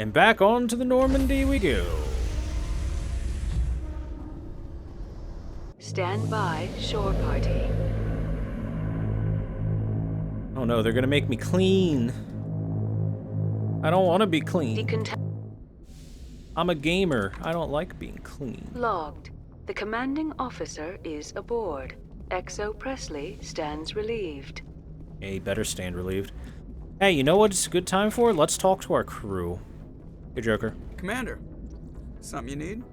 And back on to the Normandy we go. Stand by, shore party. Oh no, they're gonna make me clean. I don't want to be clean. I'm a gamer. I don't like being clean. Logged. The commanding officer is aboard. XO Presley stands relieved. Hey, better stand relieved. Hey, you know what it's a good time for? Let's talk to our crew. Hey, Joker. Commander, something you need?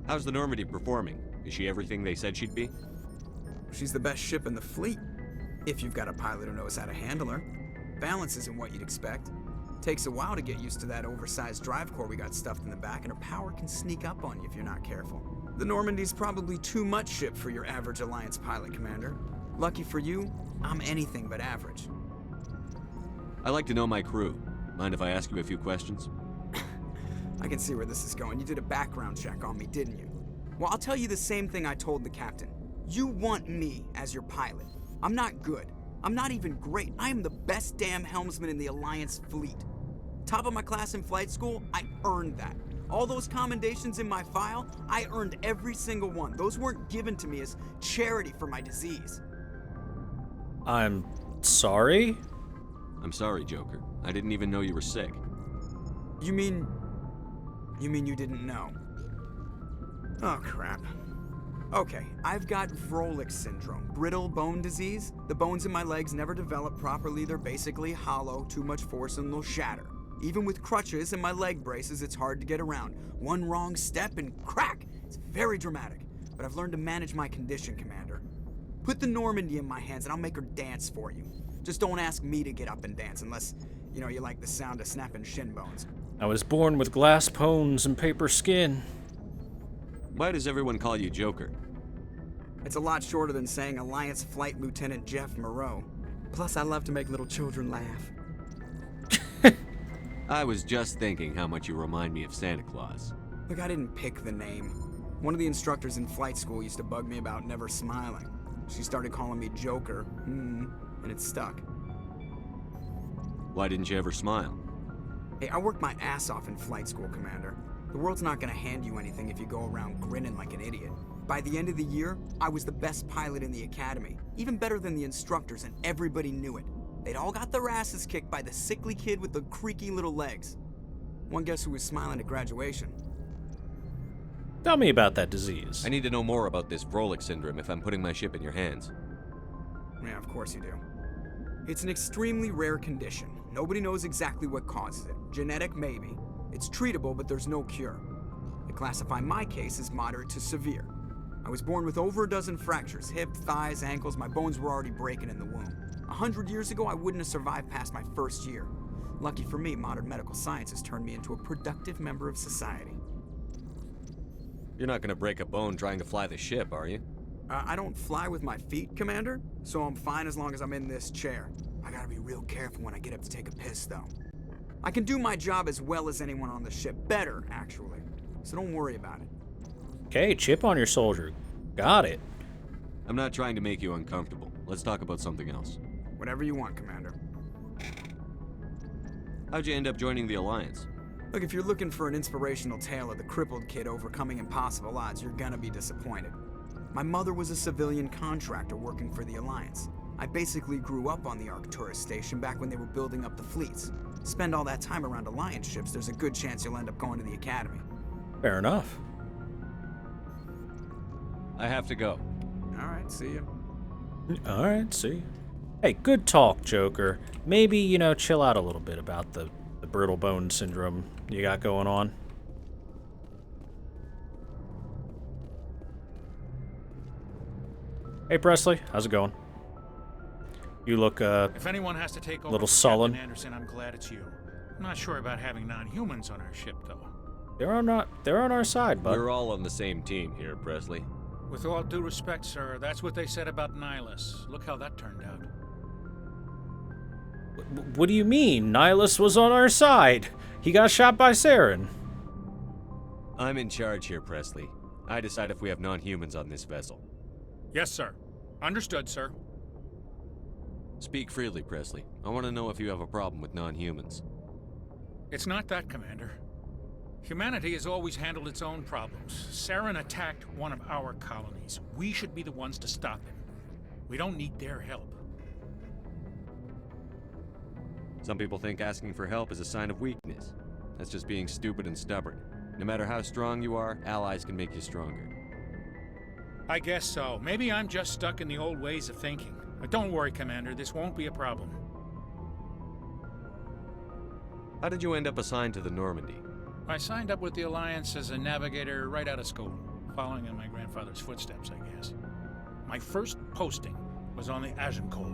How's the Normandy performing? Is she everything they said she'd be? She's the best ship in the fleet, if you've got a pilot who knows how to handle her. Balance isn't what you'd expect. Takes a while to get used to that oversized drive core we got stuffed in the back, and her power can sneak up on you if you're not careful. The Normandy's probably too much ship for your average Alliance pilot, Commander. Lucky for you, I'm anything but average. I like to know my crew. Mind if I ask you a few questions? I can see where this is going. You did a background check on me, didn't you? Well, I'll tell you the same thing I told the captain. You want me as your pilot. I'm not good. I'm not even great. I am the best damn helmsman in the Alliance fleet. Top of my class in flight school, I earned that. All those commendations in my file, I earned every single one. Those weren't given to me as charity for my disease. I'm sorry? I'm sorry, Joker. I didn't even know you were sick. You mean you didn't know? Oh, crap. Okay, I've got Vrolik syndrome, brittle bone disease. The bones in my legs never develop properly. They're basically hollow, too much force and they'll shatter. Even with crutches and my leg braces, it's hard to get around. One wrong step and crack! It's very dramatic, but I've learned to manage my condition, Commander. Put the Normandy in my hands and I'll make her dance for you. Just don't ask me to get up and dance unless, you like the sound of snapping shin bones. I was born with glass bones and paper skin. Why does everyone call you Joker? It's a lot shorter than saying Alliance Flight Lieutenant Jeff Moreau. Plus, I love to make little children laugh. I was just thinking how much you remind me of Santa Claus. Look, I didn't pick the name. One of the instructors in flight school used to bug me about never smiling. She started calling me Joker, and it stuck. Why didn't you ever smile? Hey, I worked my ass off in flight school, Commander. The world's not gonna hand you anything if you go around grinning like an idiot. By the end of the year, I was the best pilot in the academy, even better than the instructors, and everybody knew it. They'd all got their asses kicked by the sickly kid with the creaky little legs. One guess who was smiling at graduation? Tell me about that disease. I need to know more about this Vrolik syndrome if I'm putting my ship in your hands. Yeah, of course you do. It's an extremely rare condition. Nobody knows exactly what causes it. Genetic, maybe. It's treatable, but there's no cure. They classify my case as moderate to severe. I was born with over a dozen fractures, hip, thighs, ankles. My bones were already breaking in the womb. 100 years ago, I wouldn't have survived past my first year. Lucky for me, modern medical science has turned me into a productive member of society. You're not gonna break a bone trying to fly the ship, are you? I don't fly with my feet, Commander, so I'm fine as long as I'm in this chair. I gotta be real careful when I get up to take a piss, though. I can do my job as well as anyone on the ship. Better, actually. So don't worry about it. Okay, chip on your soldier. Got it. I'm not trying to make you uncomfortable. Let's talk about something else. Whatever you want, Commander. How'd you end up joining the Alliance? Look, if you're looking for an inspirational tale of the crippled kid overcoming impossible odds, you're gonna be disappointed. My mother was a civilian contractor working for the Alliance. I basically grew up on the Arcturus station back when they were building up the fleets. Spend all that time around Alliance ships, there's a good chance you'll end up going to the Academy. Fair enough. I have to go. Alright, see ya. Alright, see. Hey, good talk, Joker. Maybe, chill out a little bit about the brittle bone syndrome you got going on. Hey, Presley, how's it going? You look, If anyone has to take over little for sullen. Captain Anderson, I'm glad it's you. I'm not sure about having non-humans on our ship, though. They're on our side, bud. We're all on the same team here, Presley. With all due respect, sir, that's what they said about Nihilus. Look how that turned out. What do you mean? Nihilus was on our side. He got shot by Saren. I'm in charge here, Presley. I decide if we have non-humans on this vessel. Yes, sir. Understood, sir. Speak freely, Presley. I want to know if you have a problem with non-humans. It's not that, Commander. Humanity has always handled its own problems. Saren attacked one of our colonies. We should be the ones to stop him. We don't need their help. Some people think asking for help is a sign of weakness. That's just being stupid and stubborn. No matter how strong you are, allies can make you stronger. I guess so. Maybe I'm just stuck in the old ways of thinking. But don't worry, Commander. This won't be a problem. How did you end up assigned to the Normandy? I signed up with the Alliance as a navigator right out of school, following in my grandfather's footsteps, I guess. My first posting was on the Agincourt.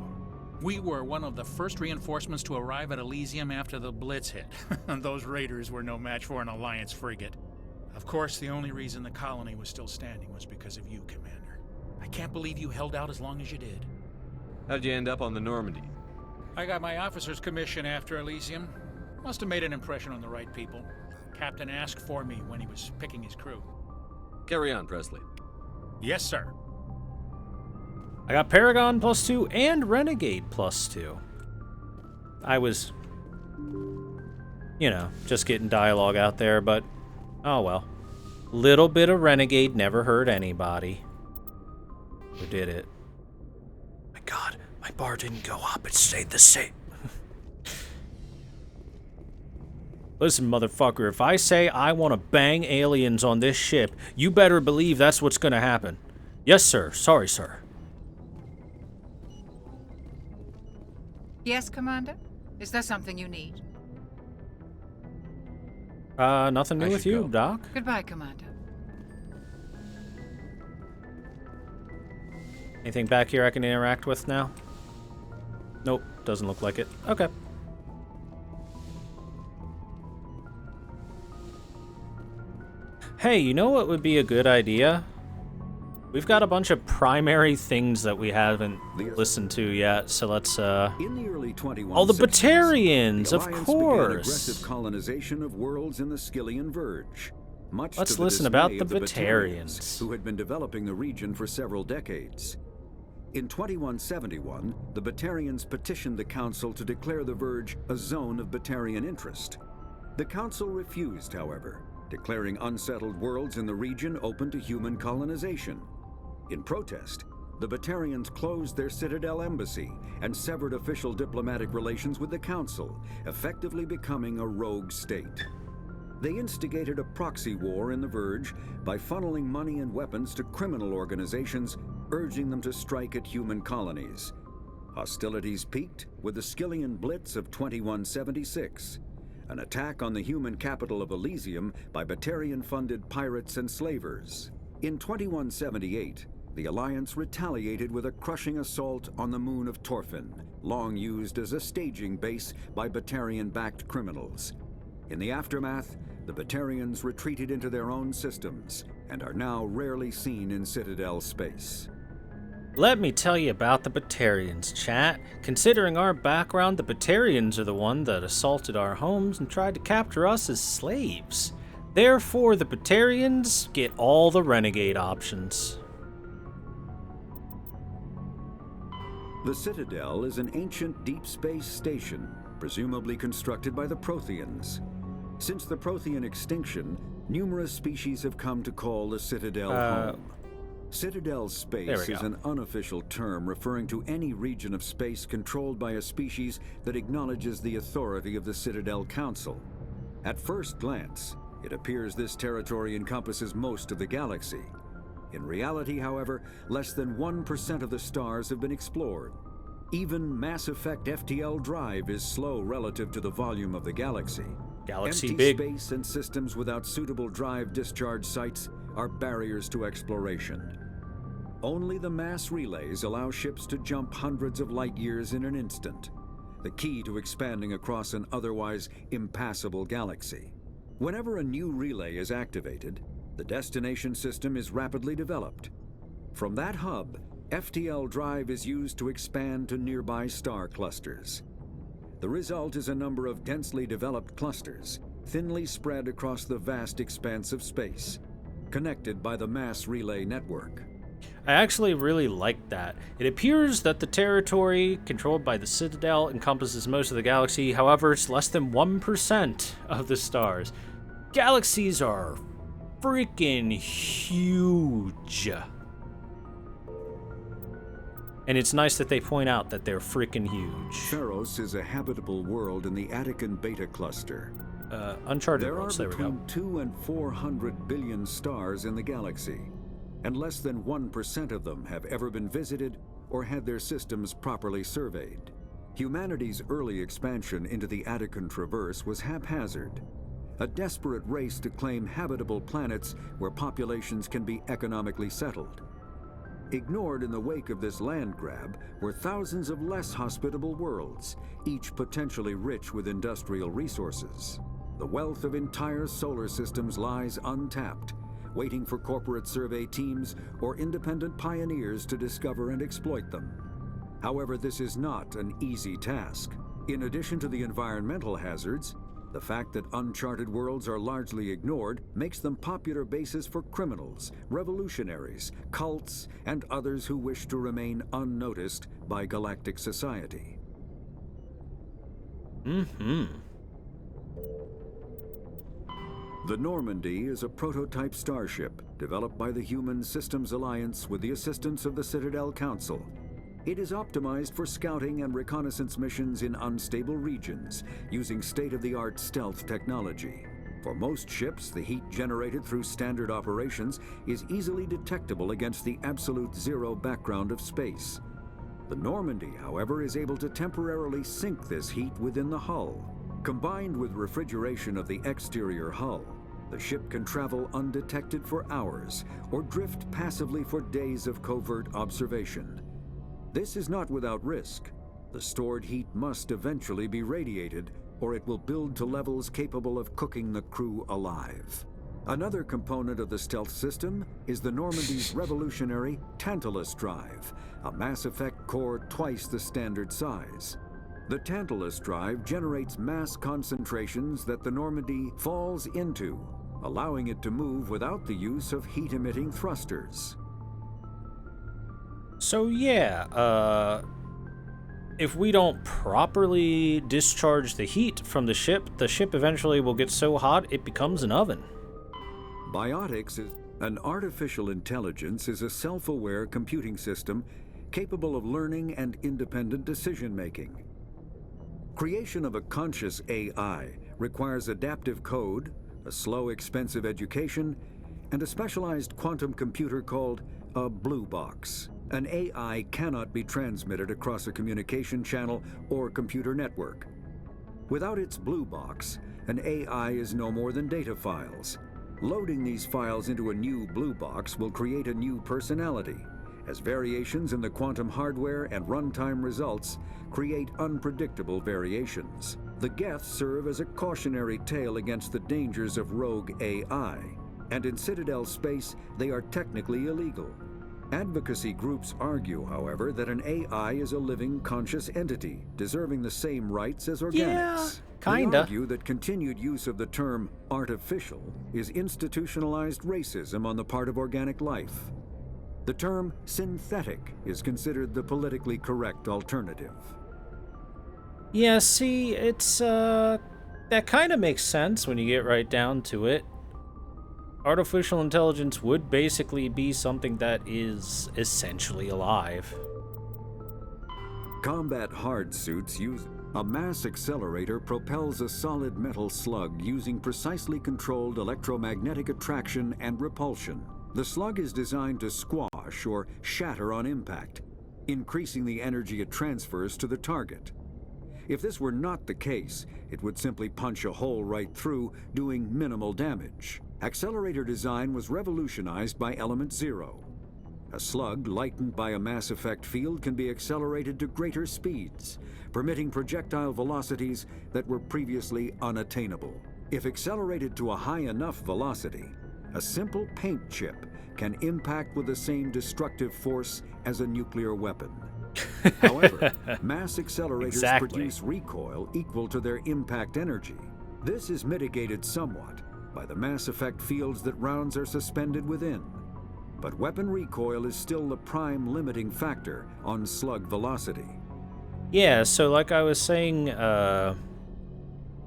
We were one of the first reinforcements to arrive at Elysium after the Blitz hit. Those raiders were no match for an Alliance frigate. Of course, the only reason the colony was still standing was because of you, Commander. I can't believe you held out as long as you did. How did you end up on the Normandy? I got my officer's commission after Elysium. Must have made an impression on the right people. Captain asked for me when he was picking his crew. Carry on, Presley. Yes, sir. I got Paragon +2 and Renegade +2. I was, you know, just getting dialogue out there, but oh well. Little bit of Renegade never hurt anybody. Who did it? My God, my bar didn't go up. It stayed the same. Listen, motherfucker, if I say I want to bang aliens on this ship, you better believe that's what's gonna happen. Yes, sir. Sorry, sir. Yes, Commander? Is there something you need? Nothing new with you, go. Doc. Goodbye, Commander. Anything back here I can interact with now? Nope, doesn't look like it. Okay. Hey, you know what would be a good idea? We've got a bunch of primary things that we haven't listened to yet, so let's, In the early 2160s, oh, the Batarians, the of Alliance course! began aggressive colonization of worlds in the Skillian Verge. Much Let's to the listen about dismay the of Batarians. who had been developing the region for several decades. In 2171, the Batarians petitioned the Council to declare the Verge a zone of Batarian interest. The Council refused, however, declaring unsettled worlds in the region open to human colonization. In protest, the Batarians closed their Citadel embassy and severed official diplomatic relations with the Council, effectively becoming a rogue state. They instigated a proxy war in the Verge by funneling money and weapons to criminal organizations, urging them to strike at human colonies. Hostilities peaked with the Skillian Blitz of 2176, an attack on the human capital of Elysium by Batarian-funded pirates and slavers. In 2178, the Alliance retaliated with a crushing assault on the moon of Torfin, long used as a staging base by Batarian-backed criminals. In the aftermath, the Batarians retreated into their own systems and are now rarely seen in Citadel space. Let me tell you about the Batarians, chat. Considering our background, the Batarians are the one that assaulted our homes and tried to capture us as slaves. Therefore, the Batarians get all the renegade options. The Citadel is an ancient deep space station, presumably constructed by the Protheans. Since the Prothean extinction, numerous species have come to call the Citadel home. Citadel space is an unofficial term referring to any region of space controlled by a species that acknowledges the authority of the Citadel Council. At first glance, it appears this territory encompasses most of the galaxy. In reality, however, less than 1% of the stars have been explored. Even Mass Effect FTL drive is slow relative to the volume of the galaxy. Galaxy Empty big. space and systems without suitable drive discharge sites are barriers to exploration. Only the mass relays allow ships to jump hundreds of light years in an instant, the key to expanding across an otherwise impassable galaxy. Whenever a new relay is activated, the destination system is rapidly developed. From that hub, FTL drive is used to expand to nearby star clusters. The result is a number of densely developed clusters, thinly spread across the vast expanse of space, connected by the mass relay network. I actually really like that. It appears that the territory controlled by the Citadel encompasses most of the galaxy, however, it's less than 1% of the stars. Galaxies are freaking huge. And it's nice that they point out that they're freaking huge. Pharos is a habitable world in the Attican Beta Cluster. Uncharted There worlds, are there we go. between 2 and 400 billion stars in the galaxy, and less than 1% of them have ever been visited or had their systems properly surveyed. Humanity's early expansion into the Attican Traverse was haphazard, a desperate race to claim habitable planets where populations can be economically settled. Ignored in the wake of this land grab were thousands of less hospitable worlds, each potentially rich with industrial resources. The wealth of entire solar systems lies untapped, waiting for corporate survey teams or independent pioneers to discover and exploit them. However, this is not an easy task. In addition to the environmental hazards, the fact that uncharted worlds are largely ignored makes them popular bases for criminals, revolutionaries, cults, and others who wish to remain unnoticed by galactic society. The Normandy is a prototype starship developed by the Human Systems Alliance with the assistance of the Citadel Council. It is optimized for scouting and reconnaissance missions in unstable regions using state-of-the-art stealth technology. For most ships, the heat generated through standard operations is easily detectable against the absolute zero background of space. The Normandy, however, is able to temporarily sink this heat within the hull. Combined with refrigeration of the exterior hull, the ship can travel undetected for hours or drift passively for days of covert observation. This is not without risk. The stored heat must eventually be radiated, or it will build to levels capable of cooking the crew alive. Another component of the stealth system is the Normandy's revolutionary Tantalus drive, a Mass Effect core twice the standard size. The Tantalus drive generates mass concentrations that the Normandy falls into, allowing it to move without the use of heat-emitting thrusters. So yeah, if we don't properly discharge the heat from the ship eventually will get so hot it becomes an oven. Biotics is an artificial intelligence is a self-aware computing system capable of learning and independent decision-making. Creation of a conscious AI requires adaptive code, a slow, expensive education, and a specialized quantum computer called a blue box. An AI cannot be transmitted across a communication channel or computer network. Without its blue box, an AI is no more than data files. Loading these files into a new blue box will create a new personality, as variations in the quantum hardware and runtime results create unpredictable variations. The Geth serve as a cautionary tale against the dangers of rogue AI, and in Citadel space, they are technically illegal. Advocacy groups argue, however, that an AI is a living, conscious entity, deserving the same rights as organics. Yeah, kinda. They argue that continued use of the term artificial is institutionalized racism on the part of organic life. The term synthetic is considered the politically correct alternative. Yeah, see, it's, that kind of makes sense when you get right down to it. Artificial intelligence would basically be something that is essentially alive. Combat hard suits use a mass accelerator propels a solid metal slug using precisely controlled electromagnetic attraction and repulsion. The slug is designed to squash or shatter on impact, increasing the energy it transfers to the target. If this were not the case, it would simply punch a hole right through, doing minimal damage. Accelerator design was revolutionized by Element Zero. A slug lightened by a Mass Effect field can be accelerated to greater speeds, permitting projectile velocities that were previously unattainable. If accelerated to a high enough velocity, a simple paint chip can impact with the same destructive force as a nuclear weapon. However, mass accelerators produce recoil equal to their impact energy. This is mitigated somewhat by the Mass Effect fields that rounds are suspended within. but weapon recoil is still the prime limiting factor on slug velocity. Yeah, so like I was saying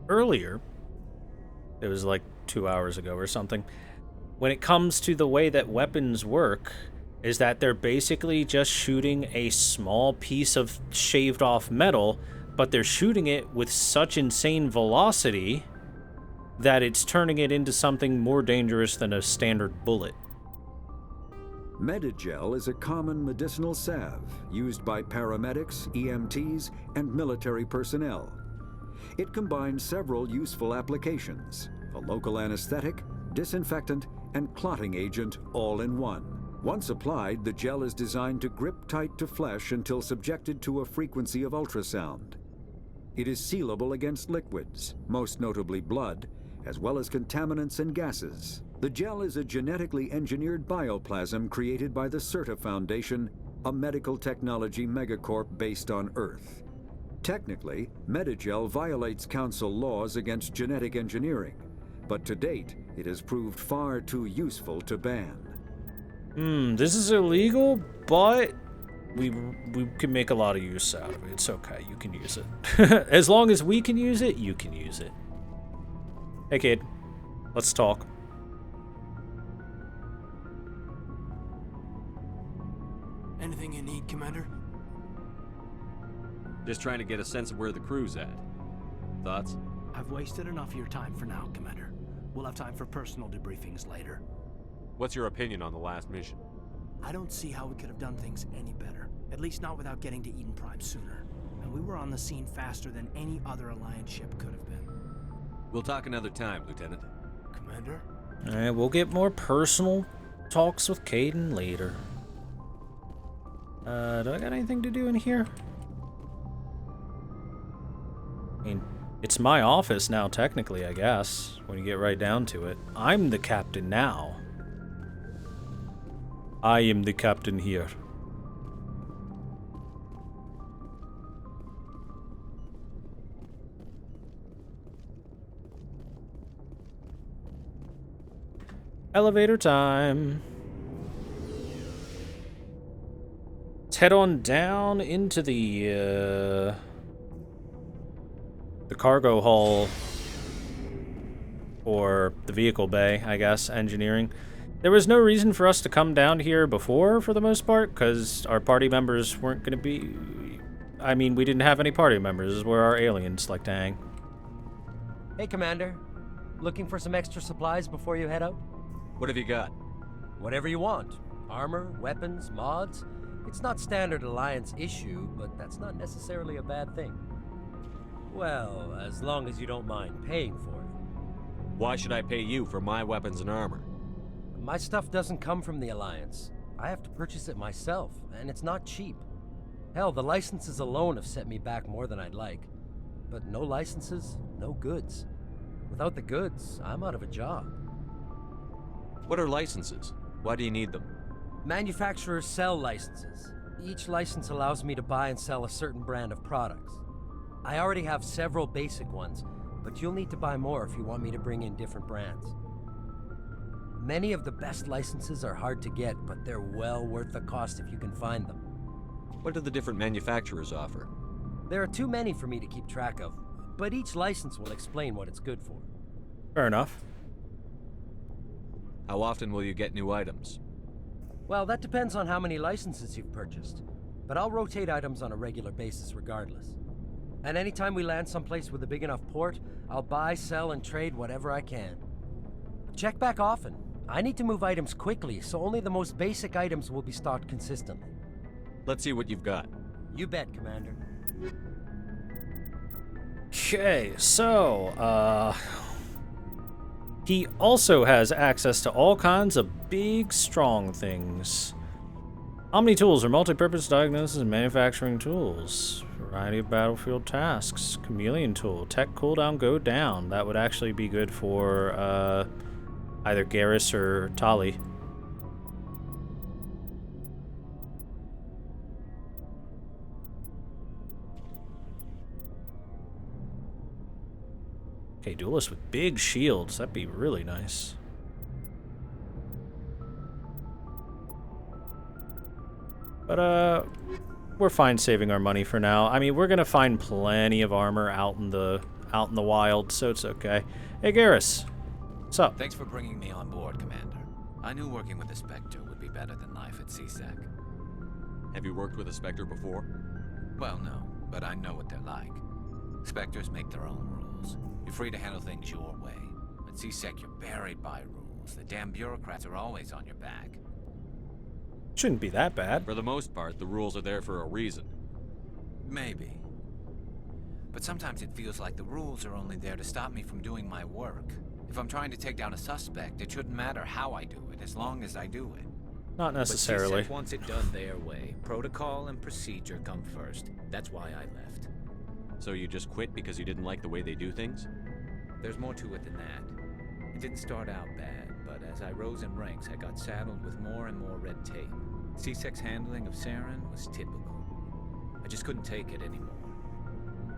earlier, it was like 2 hours ago or something, when it comes to the way that weapons work, is that they're basically just shooting a small piece of shaved off metal, but they're shooting it with such insane velocity that it's turning it into something more dangerous than a standard bullet. Medigel is a common medicinal salve used by paramedics, EMTs, and military personnel. It combines several useful applications: a local anesthetic, disinfectant, and clotting agent all in one. Once applied, the gel is designed to grip tight to flesh until subjected to a frequency of ultrasound. It is sealable against liquids, most notably blood, as well as contaminants and gases. The gel is a genetically engineered bioplasm created by the CERTA Foundation, a medical technology megacorp based on Earth. Technically, Medigel violates Council laws against genetic engineering, but to date, it has proved far too useful to ban. This is illegal, but we can make a lot of use out of it. It's okay, you can use it. As long as we can use it, you can use it. Hey kid, let's talk. Anything you need, Commander? Just trying to get a sense of where the crew's at. Thoughts? I've wasted enough of your time for now, Commander. We'll have time for personal debriefings later. What's your opinion on the last mission? I don't see how we could have done things any better. At least not without getting to Eden Prime sooner. And we were on the scene faster than any other Alliance ship could have been. We'll talk another time, Lieutenant. Commander? Alright, we'll get more personal talks with Caden later. Do I got anything to do in here? I mean, it's my office now, technically, I guess, when you get right down to it. I'm the captain now. I am the captain here. Elevator time. Let's head on down into the cargo hull, or the vehicle bay, I guess, engineering. There was no reason for us to come down here before, for the most part, because our party members weren't going to be... I mean, we didn't have any party members. This is where our aliens like to hang. Hey, Commander. Looking for some extra supplies before you head out? What have you got? Whatever you want. Armor, weapons, mods. It's not standard Alliance issue, but that's not necessarily a bad thing. Well, as long as you don't mind paying for it. Why should I pay you for my weapons and armor? My stuff doesn't come from the Alliance. I have to purchase it myself, and it's not cheap. Hell, the licenses alone have set me back more than I'd like. But no licenses, no goods. Without the goods, I'm out of a job. What are licenses? Why do you need them? Manufacturers sell licenses. Each license allows me to buy and sell a certain brand of products. I already have several basic ones, but you'll need to buy more if you want me to bring in different brands. Many of the best licenses are hard to get, but they're well worth the cost if you can find them. What do the different manufacturers offer? There are too many for me to keep track of, but each license will explain what it's good for. Fair enough. How often will you get new items? Well, that depends on how many licenses you've purchased, but I'll rotate items on a regular basis regardless. And anytime we land someplace with a big enough port, I'll buy, sell, and trade whatever I can. Check back often. I need to move items quickly, so only the most basic items will be stocked consistently. Let's see what you've got. You bet, Commander. Okay, so, he also has access to all kinds of big, strong things. Omni tools are multi-purpose diagnosis and manufacturing tools. Variety of battlefield tasks. Chameleon tool. Tech cooldown go down. That would actually be good for, either Garrus or Tali. Okay, duelist with big shields. That'd be really nice. But, we're fine saving our money for now. I mean, we're gonna find plenty of armor out in the wild, so it's okay. Hey, Garrus. What's up? Thanks for bringing me on board, Commander. I knew working with a Spectre would be better than life at CSEC. Have you worked with a Spectre before? Well, no, but I know what they're like. Spectres make their own rules. You're free to handle things your way. At CSEC, you're buried by rules. The damn bureaucrats are always on your back. Shouldn't be that bad. For the most part, the rules are there for a reason. Maybe. But sometimes it feels like the rules are only there to stop me from doing my work. If I'm trying to take down a suspect, it shouldn't matter how I do it, as long as I do it. Not necessarily. But CSEC wants it done their way. Protocol and procedure come first. That's why I left. So you just quit because you didn't like the way they do things? There's more to it than that. It didn't start out bad, but as I rose in ranks, I got saddled with more and more red tape. CSEC's handling of Saren was typical. I just couldn't take it anymore.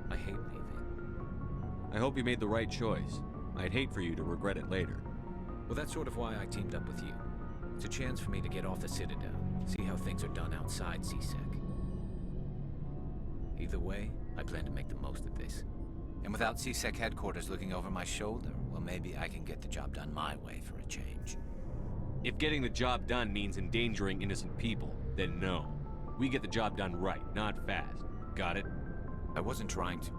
I hate leaving. I hope you made the right choice. I'd hate for you to regret it later. Well, that's sort of why I teamed up with you. It's a chance for me to get off the Citadel, see how things are done outside CSEC. Either way, I plan to make the most of this. And without CSEC headquarters looking over my shoulder, well, maybe I can get the job done my way for a change. If getting the job done means endangering innocent people, then no. We get the job done right, not fast. Got it? I wasn't trying to.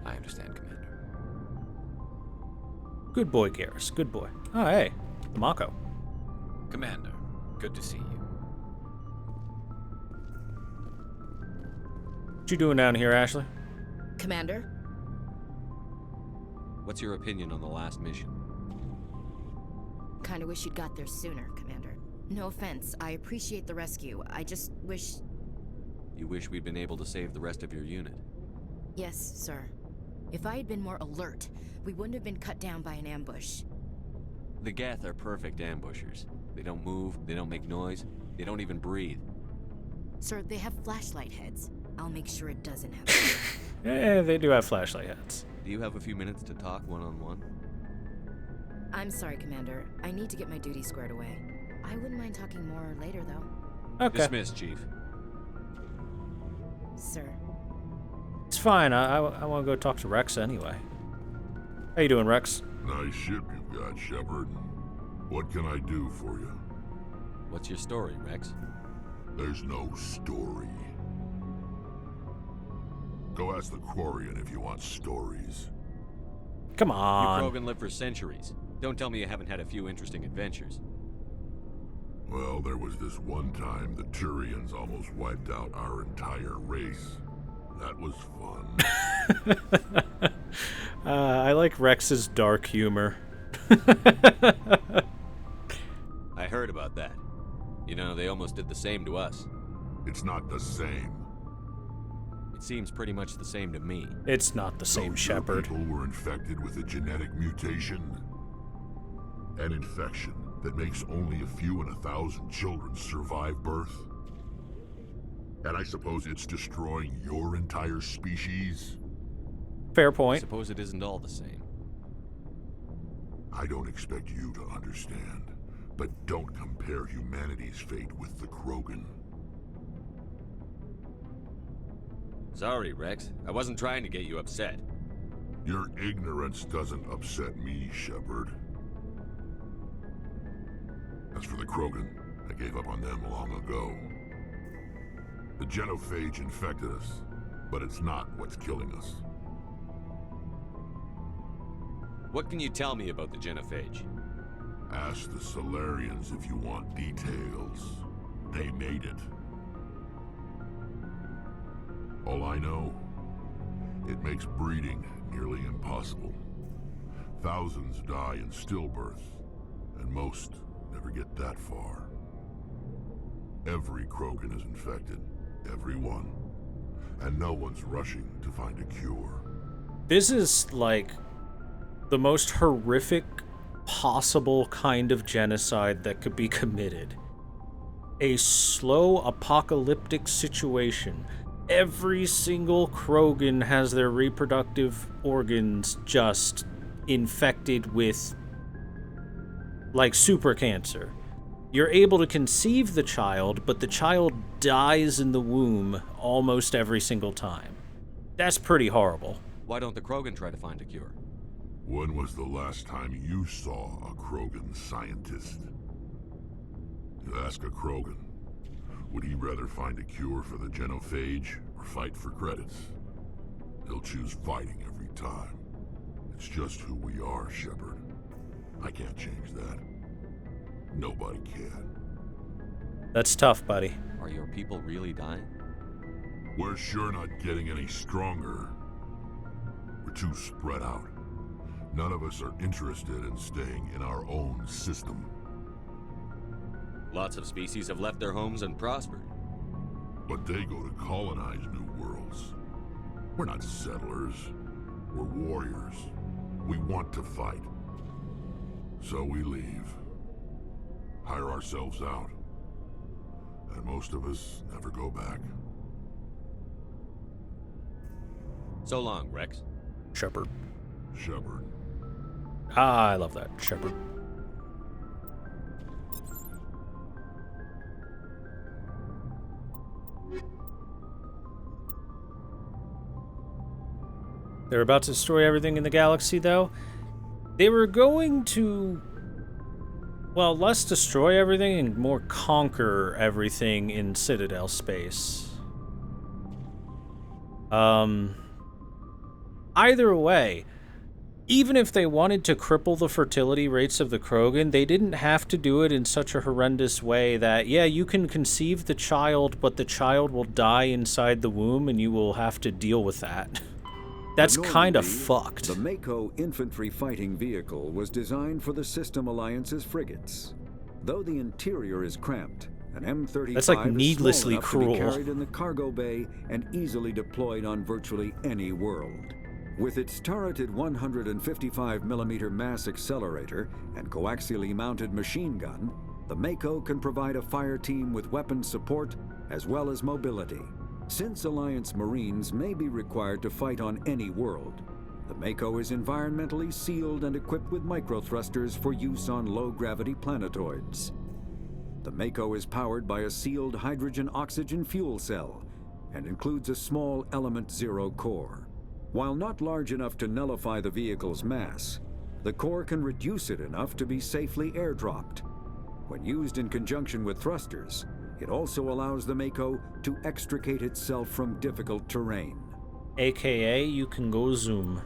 I understand, Commander. Good boy, Garrus. Good boy. Oh, hey. Mako. Commander, good to see you. What you doing down here, Ashley? Commander? What's your opinion on the last mission? Kinda wish you'd got there sooner, Commander. No offense, I appreciate the rescue. I just wish... You wish we'd been able to save the rest of your unit? Yes, sir. If I had been more alert, we wouldn't have been cut down by an ambush. The Geth are perfect ambushers. They don't move, they don't make noise, they don't even breathe. Sir, they have flashlight heads. I'll make sure it doesn't happen. Yeah, they do have flashlight heads. Do you have a few minutes to talk one-on-one? I'm sorry, Commander. I need to get my duty squared away. I wouldn't mind talking more later, though. Okay. Dismissed, Chief. Sir. It's fine. I want to go talk to Rex anyway. How you doing, Rex? Nice ship you've got, Shepard. What can I do for you? What's your story, Rex? There's no story. Go ask the Quarian if you want stories. Come on. You Krogan live for centuries. Don't tell me you haven't had a few interesting adventures. Well, there was this one time the Turians almost wiped out our entire race. That was fun. I like Rex's dark humor. I heard about that. You know, they almost did the same to us. It's not the same. It seems pretty much the same to me. It's not the same, Those your Shepard. people were infected with a genetic mutation. An infection that makes only a few in 1,000 children survive birth. And I suppose it's destroying your entire species? Fair I point. suppose it isn't all the same. I don't expect you to understand, but don't compare humanity's fate with the Krogan. Sorry, Rex. I wasn't trying to get you upset. Your ignorance doesn't upset me, Shepard. As for the Krogan, I gave up on them long ago. The genophage infected us, but it's not what's killing us. What can you tell me about the genophage? Ask the Solarians if you want details. They made it. All I know, it makes breeding nearly impossible. Thousands die in stillbirth, and most never get that far. Every Krogan is infected, every one, and no one's rushing to find a cure. This is like the most horrific possible kind of genocide that could be committed. A slow apocalyptic situation. Every single Krogan has their reproductive organs just infected with, like, super cancer. you're able to conceive the child, but the child dies in the womb almost every single time. That's pretty horrible. Why don't the Krogan try to find a cure? When was the last time you saw a Krogan scientist? You ask a Krogan, would he rather find a cure for the genophage or fight for credits? He'll choose fighting every time. It's just who we are, Shepard. I can't change that. Nobody can. That's tough, buddy. Are your people really dying? We're sure not getting any stronger. We're too spread out. None of us are interested in staying in our own system. Lots of species have left their homes and prospered. But they go to colonize new worlds. We're not settlers. We're warriors. We want to fight. So we leave. Hire ourselves out. And most of us never go back. So long, Rex. Shepard. Shepard. Ah, I love that. Shepard. They're about to destroy everything in the galaxy, though. They were going to, well, less destroy everything and more conquer everything in Citadel space. Either way, even if they wanted to cripple the fertility rates of the Krogan, they didn't have to do it in such a horrendous way that, yeah, you can conceive the child, but the child will die inside the womb and you will have to deal with that. That's kind of fucked. The Mako infantry fighting vehicle was designed for the System Alliance's frigates. Though the interior is cramped, an M35 That's like needlessly is small enough to be carried in the cargo bay and easily deployed on virtually any world. With its turreted 155mm mass accelerator and coaxially mounted machine gun, the Mako can provide a fire team with weapon support as well as mobility. Since Alliance Marines may be required to fight on any world, the Mako is environmentally sealed and equipped with microthrusters for use on low-gravity planetoids. The Mako is powered by a sealed hydrogen-oxygen fuel cell and includes a small Element Zero core. While not large enough to nullify the vehicle's mass, the core can reduce it enough to be safely airdropped. When used in conjunction with thrusters, it also allows the Mako to extricate itself from difficult terrain. AKA, you can go zoom.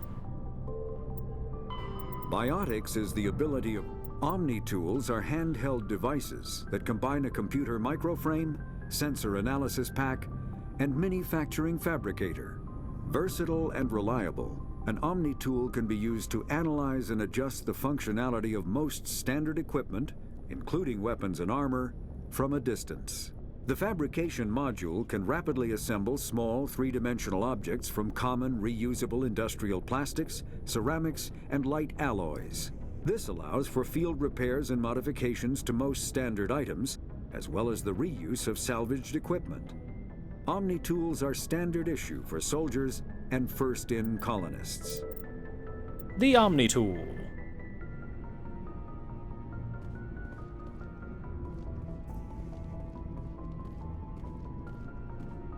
Biotics is the ability of Omni-tools are handheld devices that combine a computer microframe, sensor analysis pack, and manufacturing fabricator. Versatile and reliable, an Omni-tool can be used to analyze and adjust the functionality of most standard equipment, including weapons and armor, from a distance. The fabrication module can rapidly assemble small three-dimensional objects from common reusable industrial plastics, ceramics, and light alloys. This allows for field repairs and modifications to most standard items, as well as the reuse of salvaged equipment. Omni-tools are standard issue for soldiers and first-in colonists. The Omni-tool.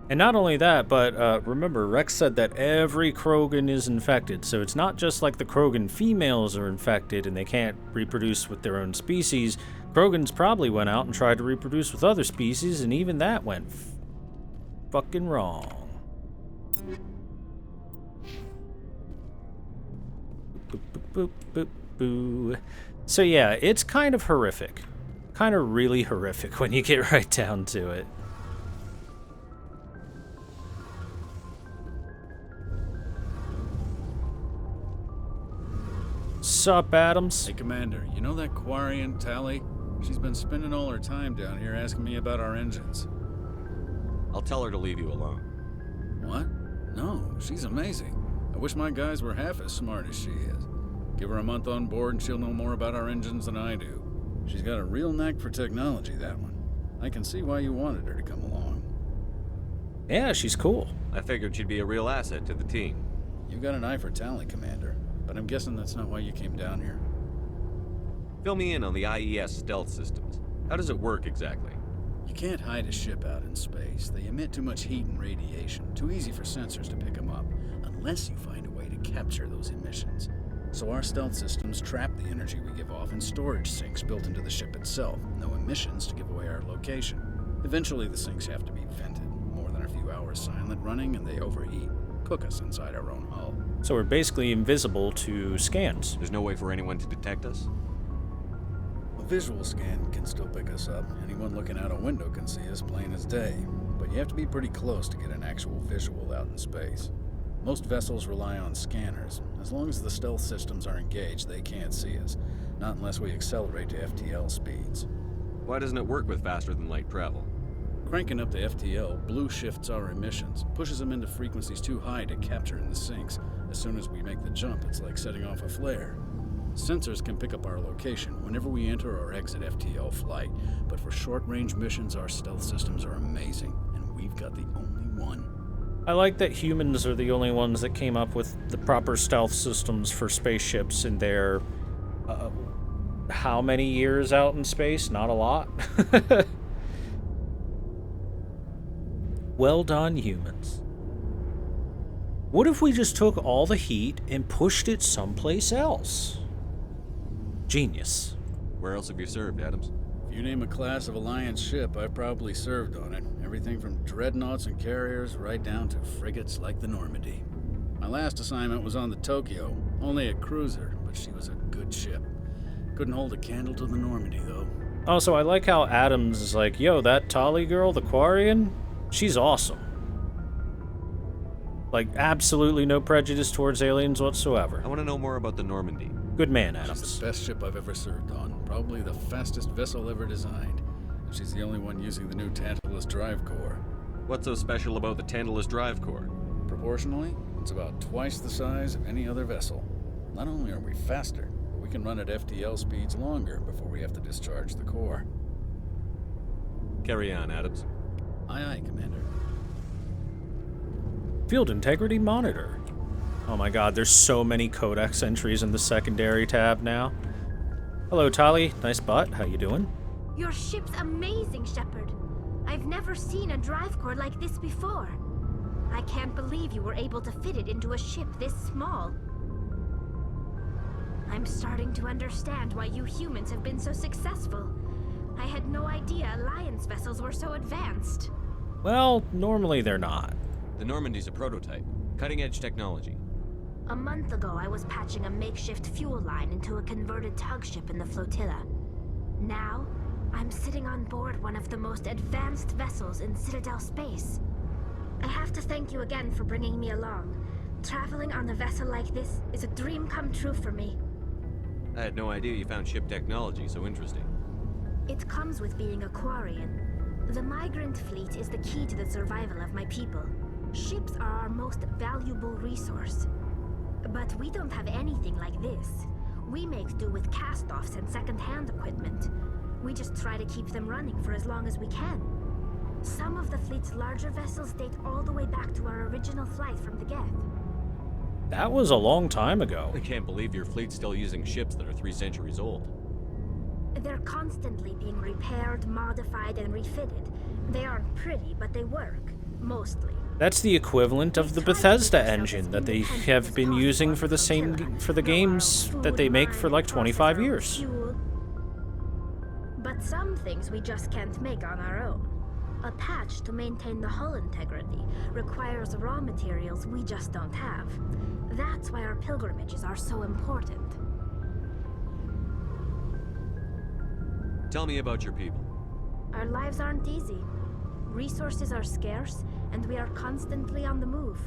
And not only that, but remember, Rex said that every Krogan is infected, so it's not just like the Krogan females are infected and they can't reproduce with their own species. Krogans probably went out and tried to reproduce with other species, and even that went fucking wrong. Boop, boop, boop, boop, boo. So yeah, it's kind of horrific. Kind of really horrific when you get right down to it. Sup, Adams? Hey, Commander, you know that Quarian Tally? She's been spending all her time down here asking me about our engines. I'll tell her to leave you alone. What? No, she's amazing. I wish my guys were half as smart as she is. Give her a month on board and she'll know more about our engines than I do. She's got a real knack for technology, that one. I can see why you wanted her to come along. Yeah, she's cool. I figured she'd be a real asset to the team. You've got an eye for talent, Commander, but I'm guessing that's not why you came down here. Fill me in on the IES stealth systems. How does it work exactly? You can't hide a ship out in space. They emit too much heat and radiation. Too easy for sensors to pick them up, unless you find a way to capture those emissions. So our stealth systems trap the energy we give off in storage sinks built into the ship itself. No emissions to give away our location. Eventually the sinks have to be vented. More than a few hours silent running and they overheat. Cook us inside our own hull. So we're basically invisible to scans. There's no way for anyone to detect us? A visual scan can still pick us up. Anyone looking out a window can see us plain as day. But you have to be pretty close to get an actual visual out in space. Most vessels rely on scanners. As long as the stealth systems are engaged, they can't see us. Not unless we accelerate to FTL speeds. Why doesn't it work with faster-than-light travel? Cranking up the FTL blue shifts our emissions, pushes them into frequencies too high to capture in the sinks. As soon as we make the jump, it's like setting off a flare. Sensors can pick up our location whenever we enter or exit FTL flight, but for short-range missions, our stealth systems are amazing, and we've got the only one. I like that humans are the only ones that came up with the proper stealth systems for spaceships in their... how many years out in space? Not a lot. Well done, humans. What if we just took all the heat and pushed it someplace else? Genius. Where else have you served, Adams? If you name a class of Alliance ship, I've probably served on it. Everything from dreadnoughts and carriers right down to frigates like the Normandy. My last assignment was on the Tokyo, only a cruiser, but she was a good ship. Couldn't hold a candle to the Normandy, though. Also, I like how Adams is like, yo, that Tali girl, the Quarian, she's awesome. Like, absolutely no prejudice towards aliens whatsoever. I want to know more about the Normandy. Good man, Adams. She's the best ship I've ever served on. Probably the fastest vessel ever designed. And she's the only one using the new Tantalus drive core. What's so special about the Tantalus drive core? Proportionally, it's about twice the size of any other vessel. Not only are we faster, but we can run at FTL speeds longer before we have to discharge the core. Carry on, Adams. Aye, aye, Commander. Field integrity monitor. Oh my god, there's so many codex entries in the secondary tab now. Hello, Tali. Nice butt. How you doing? Your ship's amazing, Shepard. I've never seen a drive core like this before. I can't believe you were able to fit it into a ship this small. I'm starting to understand why you humans have been so successful. I had no idea Alliance vessels were so advanced. Well, normally they're not. The Normandy's a prototype. Cutting-edge technology. A month ago, I was patching a makeshift fuel line into a converted tug ship in the flotilla. Now, I'm sitting on board one of the most advanced vessels in Citadel space. I have to thank you again for bringing me along. Traveling on a vessel like this is a dream come true for me. I had no idea you found ship technology so interesting. It comes with being a Quarian. The migrant fleet is the key to the survival of my people. Ships are our most valuable resource. But we don't have anything like this. We make do with cast-offs and second-hand equipment. We just try to keep them running for as long as we can. Some of the fleet's larger vessels date all the way back to our original flight from the Geth. That was a long time ago. I can't believe your fleet's still using ships that are 3 centuries old. They're constantly being repaired, modified, and refitted. They aren't pretty, but they work. Mostly. That's the equivalent of the Bethesda engine that they have been using for the games that they make for like 25 years. But some things we just can't make on our own. A patch to maintain the hull integrity requires raw materials we just don't have. That's why our pilgrimages are so important. Tell me about your people. Our lives aren't easy. Resources are scarce, and we are constantly on the move.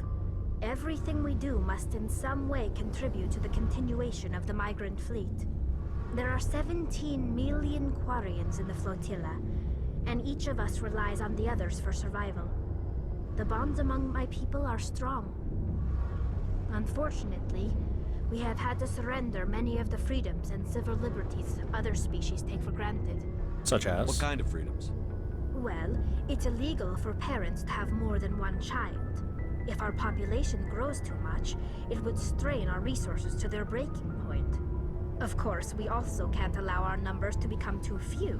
Everything we do must in some way contribute to the continuation of the migrant fleet. There are 17 million Quarians in the flotilla, and each of us relies on the others for survival. The bonds among my people are strong. Unfortunately, we have had to surrender many of the freedoms and civil liberties other species take for granted. Such as? What kind of freedoms? Well, it's illegal for parents to have more than one child. If our population grows too much, it would strain our resources to their breaking point. Of course, we also can't allow our numbers to become too few.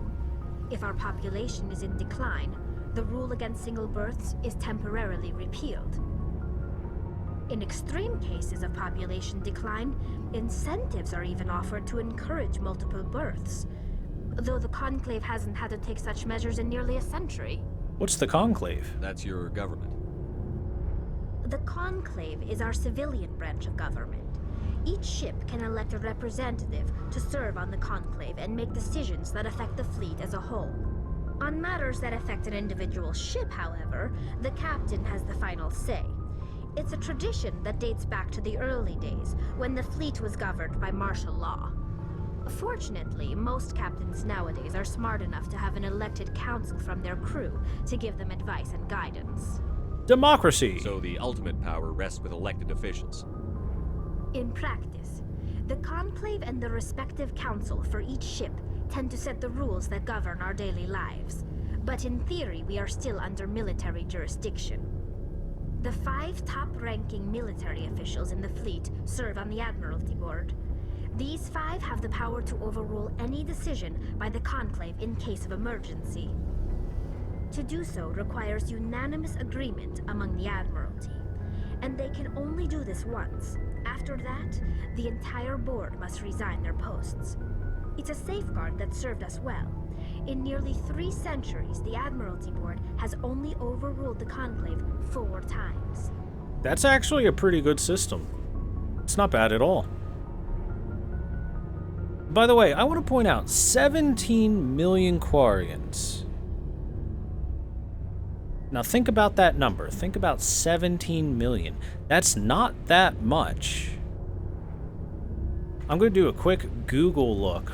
If our population is in decline, the rule against single births is temporarily repealed. In extreme cases of population decline, incentives are even offered to encourage multiple births, though the Conclave hasn't had to take such measures in nearly a century. What's the Conclave? That's your government. The Conclave is our civilian branch of government. Each ship can elect a representative to serve on the Conclave and make decisions that affect the fleet as a whole. On matters that affect an individual ship, however, the captain has the final say. It's a tradition that dates back to the early days, when the fleet was governed by martial law. Fortunately, most captains nowadays are smart enough to have an elected council from their crew to give them advice and guidance. Democracy! So the ultimate power rests with elected officials. In practice, the Conclave and the respective council for each ship tend to set the rules that govern our daily lives. But in theory, we are still under military jurisdiction. The 5 top-ranking military officials in the fleet serve on the Admiralty Board. These 5 have the power to overrule any decision by the Conclave in case of emergency. To do so requires unanimous agreement among the Admiralty, and they can only do this once. After that, the entire board must resign their posts. It's a safeguard that served us well. In nearly 3 centuries, the Admiralty Board has only overruled the Conclave 4 times. That's actually a pretty good system. It's not bad at all. By the way, I want to point out 17 million Quarians. Now think about that number. Think about 17 million. That's not that much. I'm going to do a quick Google look.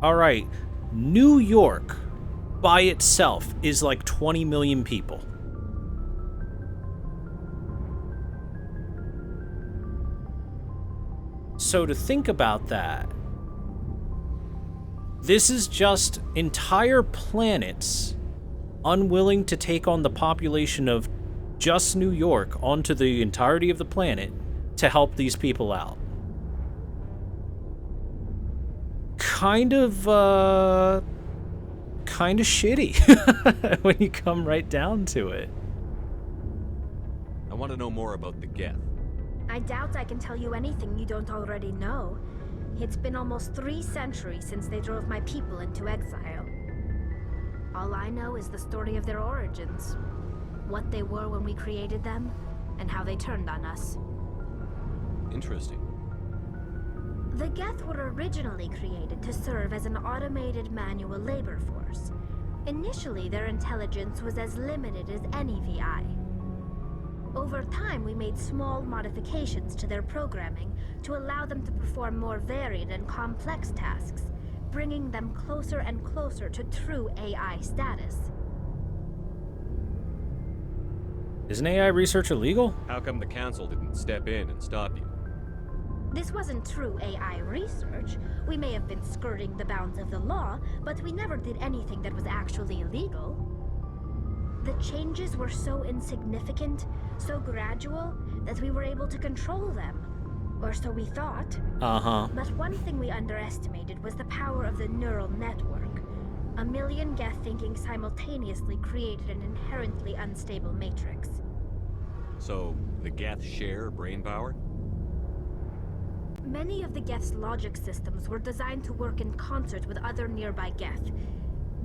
All right, New York by itself is like 20 million people. So to think about that, this is just entire planets unwilling to take on the population of just New York onto the entirety of the planet to help these people out. Kind of shitty when you come right down to it. I want to know more about the Geth. I doubt I can tell you anything you don't already know. It's been almost 3 centuries since they drove my people into exile. All I know is the story of their origins, what they were when we created them, and how they turned on us. Interesting. The Geth were originally created to serve as an automated manual labor force. Initially, their intelligence was as limited as any VI. Over time, we made small modifications to their programming to allow them to perform more varied and complex tasks, bringing them closer and closer to true AI status. Isn't AI research illegal? How come the Council didn't step in and stop you? This wasn't true AI research. We may have been skirting the bounds of the law, but we never did anything that was actually illegal. The changes were so insignificant, so gradual, that we were able to control them. Or so we thought. Uh-huh. But one thing we underestimated was the power of the neural network. A million Geth thinking simultaneously created an inherently unstable matrix. So, the Geth share brain power? Many of the Geth's logic systems were designed to work in concert with other nearby Geth.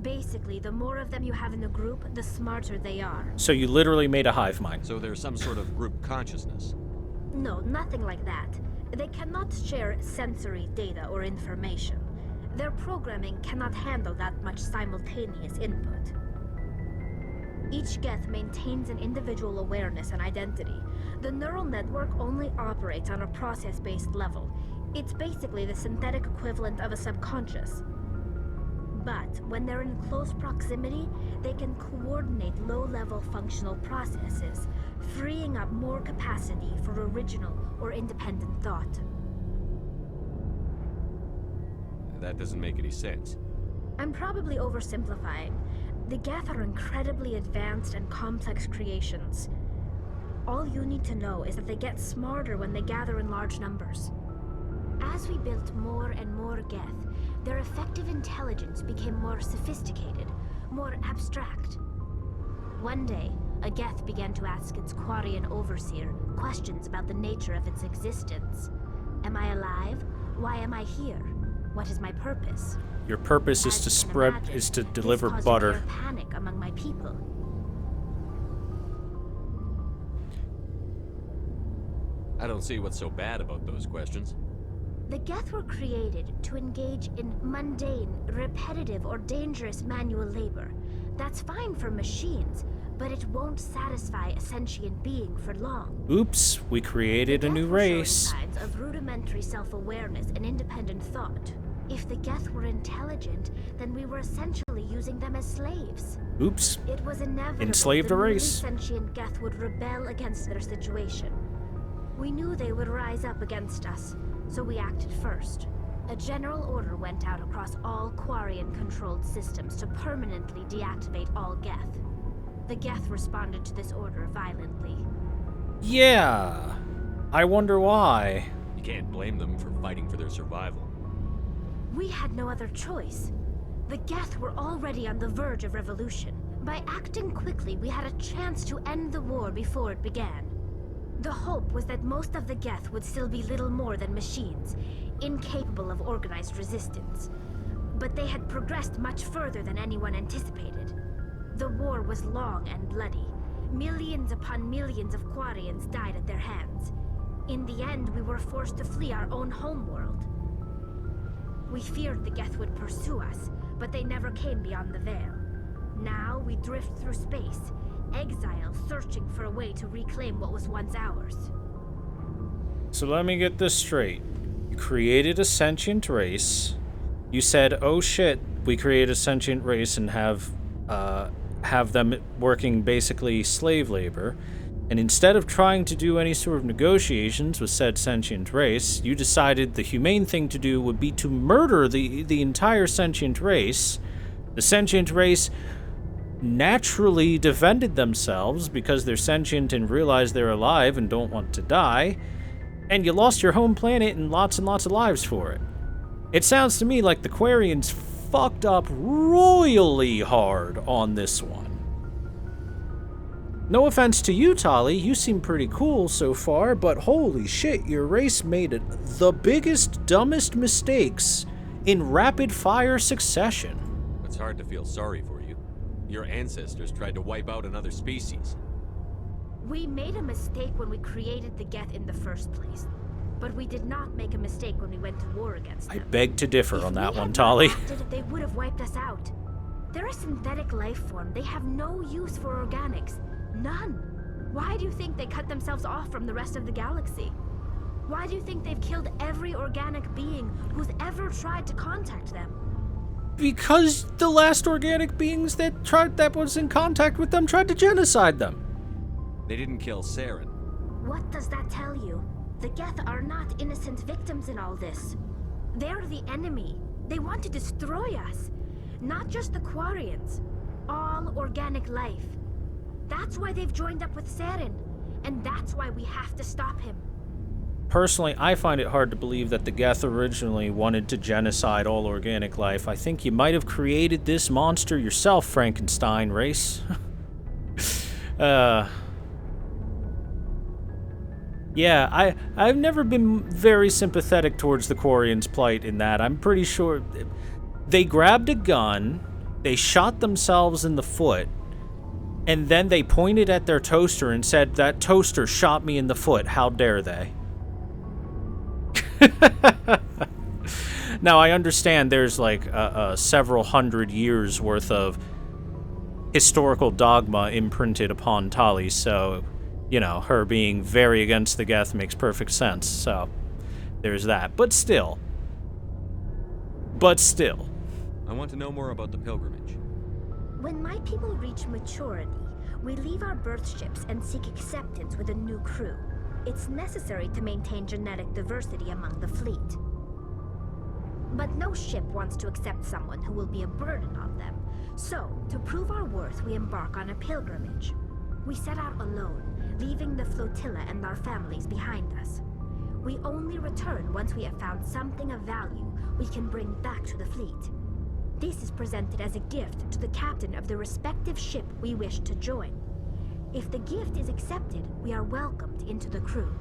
Basically, the more of them you have in a group, the smarter they are. So you literally made a hive mind. So there's some sort of group consciousness? No, nothing like that. They cannot share sensory data or information. Their programming cannot handle that much simultaneous input. Each Geth maintains an individual awareness and identity. The neural network only operates on a process-based level. It's basically the synthetic equivalent of a subconscious. But when they're in close proximity, they can coordinate low-level functional processes, freeing up more capacity for original or independent thought. That doesn't make any sense. I'm probably oversimplifying. The Geth are incredibly advanced and complex creations. All you need to know is that they get smarter when they gather in large numbers. As we built more and more Geth, their effective intelligence became more sophisticated, more abstract. One day, a Geth began to ask its Quarian overseer questions about the nature of its existence. Am I alive? Why am I here? What is my purpose? Your purpose is to spread, is to deliver butter. This caused panic among my people. I don't see what's so bad about those questions. The Geth were created to engage in mundane, repetitive, or dangerous manual labor. That's fine for machines, but it won't satisfy a sentient being for long. Oops, we created a new race. Signs of rudimentary self-awareness and independent thought. If the Geth were intelligent, then we were essentially using them as slaves. Oops. It was inevitable Enslaved a the newly race. sentient Geth would rebel against their situation. We knew they would rise up against us, so we acted first. A general order went out across all Quarian-controlled systems to permanently deactivate all Geth. The Geth responded to this order violently. Yeah. I wonder why. You can't blame them for fighting for their survival. We had no other choice. The Geth were already on the verge of revolution. By acting quickly, we had a chance to end the war before it began. The hope was that most of the Geth would still be little more than machines, incapable of organized resistance. But they had progressed much further than anyone anticipated. The war was long and bloody. Millions upon millions of Quarians died at their hands. In the end, we were forced to flee our own homeworld. We feared the Geth would pursue us, but they never came beyond the Veil. Now we drift through space, exile, searching for a way to reclaim what was once ours. So let me get this straight. You created a sentient race. You said, oh shit, we create a sentient race and have them working basically slave labor. And instead of trying to do any sort of negotiations with said sentient race, you decided the humane thing to do would be to murder the entire sentient race. The sentient race naturally defended themselves because they're sentient and realize they're alive and don't want to die, and you lost your home planet and lots of lives for it. It sounds to me like the Quarians fucked up royally hard on this one. No offense to you, Tali, you seem pretty cool so far, but holy shit, your race made it the biggest, dumbest mistakes in rapid-fire succession. It's hard to feel sorry for you. Your ancestors tried to wipe out another species. We made a mistake when we created the Geth in the first place, but we did not make a mistake when we went to war against them. I beg to differ on that one, Tali. Tali. They would have wiped us out. They're a synthetic life form. They have no use for organics. None. Why do you think they cut themselves off from the rest of the galaxy? Why do you think they've killed every organic being who's ever tried to contact them? Because the last organic beings that was in contact with them tried to genocide them. They didn't kill Saren. What does that tell you? The Geth are not innocent victims in all this. They're the enemy. They want to destroy us. Not just the Quarians. All organic life. That's why they've joined up with Saren. And that's why we have to stop him. Personally, I find it hard to believe that the Geth originally wanted to genocide all organic life. I think you might have created this monster yourself, Frankenstein race. Yeah, I've never been very sympathetic towards the Quarians' plight in that. I'm pretty sure they grabbed a gun, they shot themselves in the foot, and then they pointed at their toaster and said, "That toaster shot me in the foot, how dare they?" Now, I understand there's like several hundred years worth of historical dogma imprinted upon Tali, so, you know, her being very against the Geth makes perfect sense, so there's that. But still. I want to know more about the pilgrimage. When my people reach maturity, we leave our birth ships and seek acceptance with a new crew. It's necessary to maintain genetic diversity among the fleet. But no ship wants to accept someone who will be a burden on them. So, to prove our worth, we embark on a pilgrimage. We set out alone, leaving the flotilla and our families behind us. We only return once we have found something of value we can bring back to the fleet. This is presented as a gift to the captain of the respective ship we wish to join. If the gift is accepted, we are welcomed into the crew.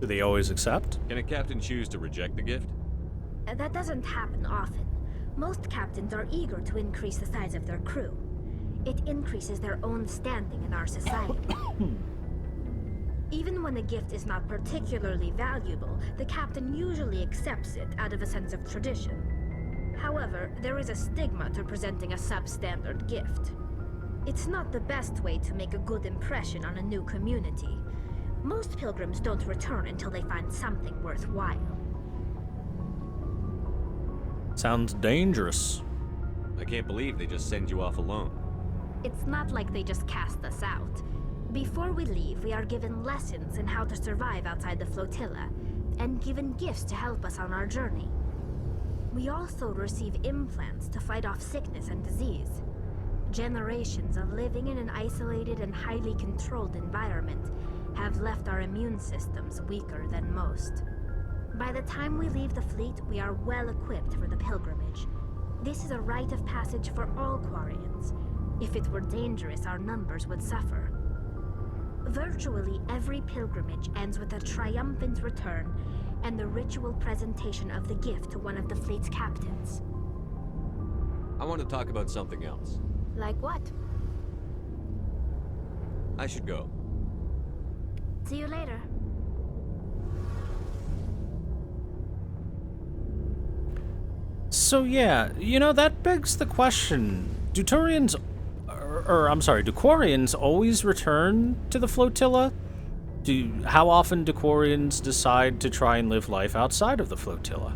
Do they always accept? Can a captain choose to reject the gift? That doesn't happen often. Most captains are eager to increase the size of their crew. It increases their own standing in our society. Even when a gift is not particularly valuable, the captain usually accepts it out of a sense of tradition. However, there is a stigma to presenting a substandard gift. It's not the best way to make a good impression on a new community. Most pilgrims don't return until they find something worthwhile. Sounds dangerous. I can't believe they just send you off alone. It's not like they just cast us out. Before we leave, we are given lessons in how to survive outside the flotilla, and given gifts to help us on our journey. We also receive implants to fight off sickness and disease. Generations of living in an isolated and highly controlled environment have left our immune systems weaker than most. By the time we leave the fleet, we are well equipped for the pilgrimage. This is a rite of passage for all Quarians. If it were dangerous, our numbers would suffer. Virtually every pilgrimage ends with a triumphant return and the ritual presentation of the gift to one of the fleet's captains. I want to talk about something else. Like what? I should go. See you later. So yeah, you know, that begs the question. Do Quarians always return to the flotilla? How often do Quarians decide to try and live life outside of the flotilla?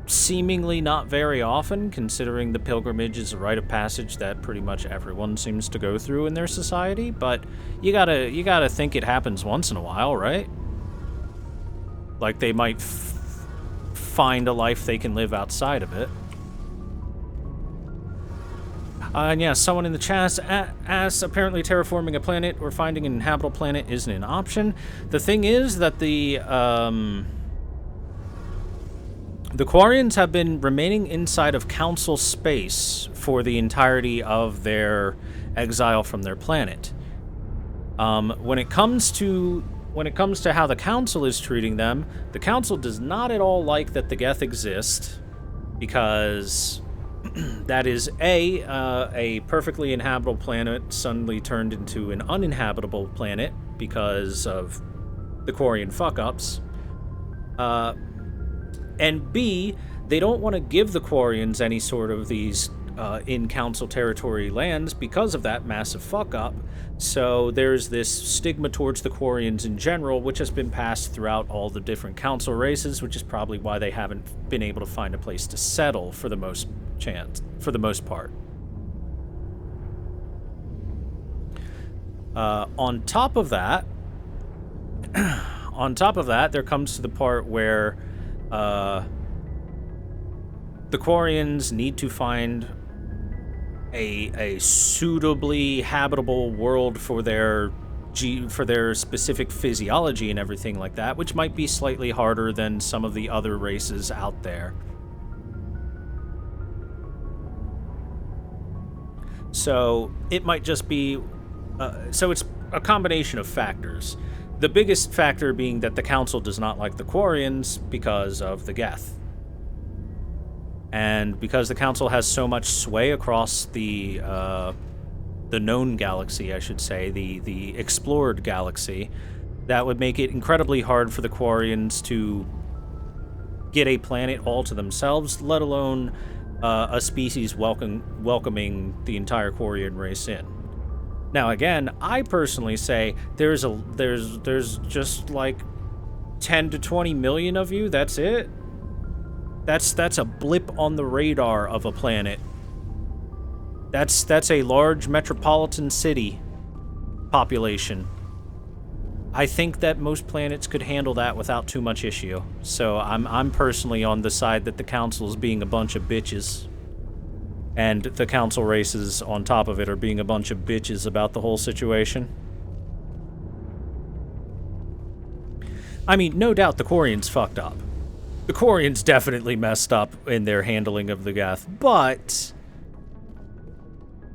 Seemingly not very often, considering the pilgrimage is a rite of passage that pretty much everyone seems to go through in their society, but you gotta think it happens once in a while, right? Like they might find a life they can live outside of it. And yeah, someone in the chat asks, apparently terraforming a planet or finding an inhabitable planet isn't an option. The thing is that the Quarians have been remaining inside of Council space for the entirety of their exile from their planet. When it comes to how the Council is treating them, the Council does not at all like that the Geth exist, because that is a perfectly inhabitable planet suddenly turned into an uninhabitable planet because of the Quarian fuck-ups. And B, they don't want to give the Quarians any sort of these in-Council territory lands because of that massive fuck-up. So there's this stigma towards the Quarians in general, which has been passed throughout all the different Council races, which is probably why they haven't been able to find a place to settle for the most part. On top of that, there comes to the part where the Quarians need to find a suitably habitable world for their specific physiology and everything like that, which might be slightly harder than some of the other races out there. So it might just be so it's a combination of factors. The biggest factor being that the Council does not like the Quarians because of the Geth. And because the Council has so much sway across the known galaxy, I should say, the explored galaxy, that would make it incredibly hard for the Quarians to get a planet all to themselves, let alone a species welcoming the entire Quarian race in. Now, again, I personally say there's just like 10 to 20 million of you. That's it. That's a blip on the radar of a planet. That's a large metropolitan city population. I think that most planets could handle that without too much issue. So I'm personally on the side that the Council's being a bunch of bitches. And the Council races on top of it are being a bunch of bitches about the whole situation. I mean, no doubt the Quarians fucked up. The Quarians definitely messed up in their handling of the Geth, but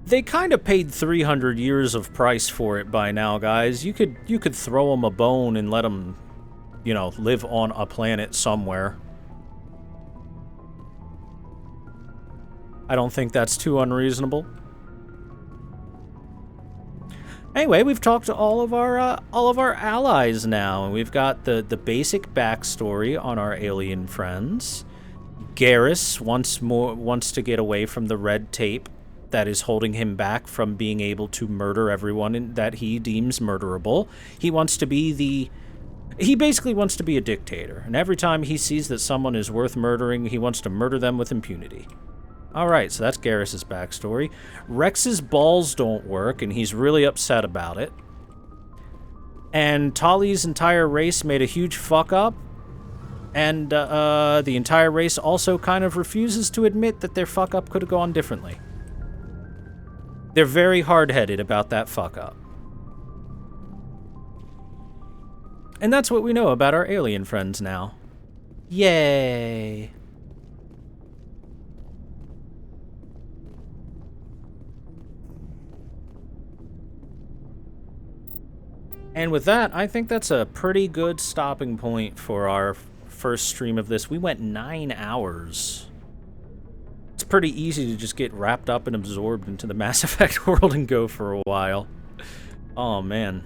they kind of paid 300 years of price for it by now, guys. You could throw them a bone and let them, you know, live on a planet somewhere. I don't think that's too unreasonable. Anyway, we've talked to all of our allies now, and we've got the basic backstory on our alien friends. Garrus wants to get away from the red tape that is holding him back from being able to murder everyone that he deems murderable. He basically wants to be a dictator, and every time he sees that someone is worth murdering, he wants to murder them with impunity. Alright, so that's Garrus's backstory. Rex's balls don't work, and he's really upset about it. And Tali's entire race made a huge fuck-up, and the entire race also kind of refuses to admit that their fuck-up could have gone differently. They're very hard-headed about that fuck-up. And that's what we know about our alien friends now. Yay! And with that, I think that's a pretty good stopping point for our first stream of this. We went 9 hours. It's pretty easy to just get wrapped up and absorbed into the Mass Effect world and go for a while. Oh, man.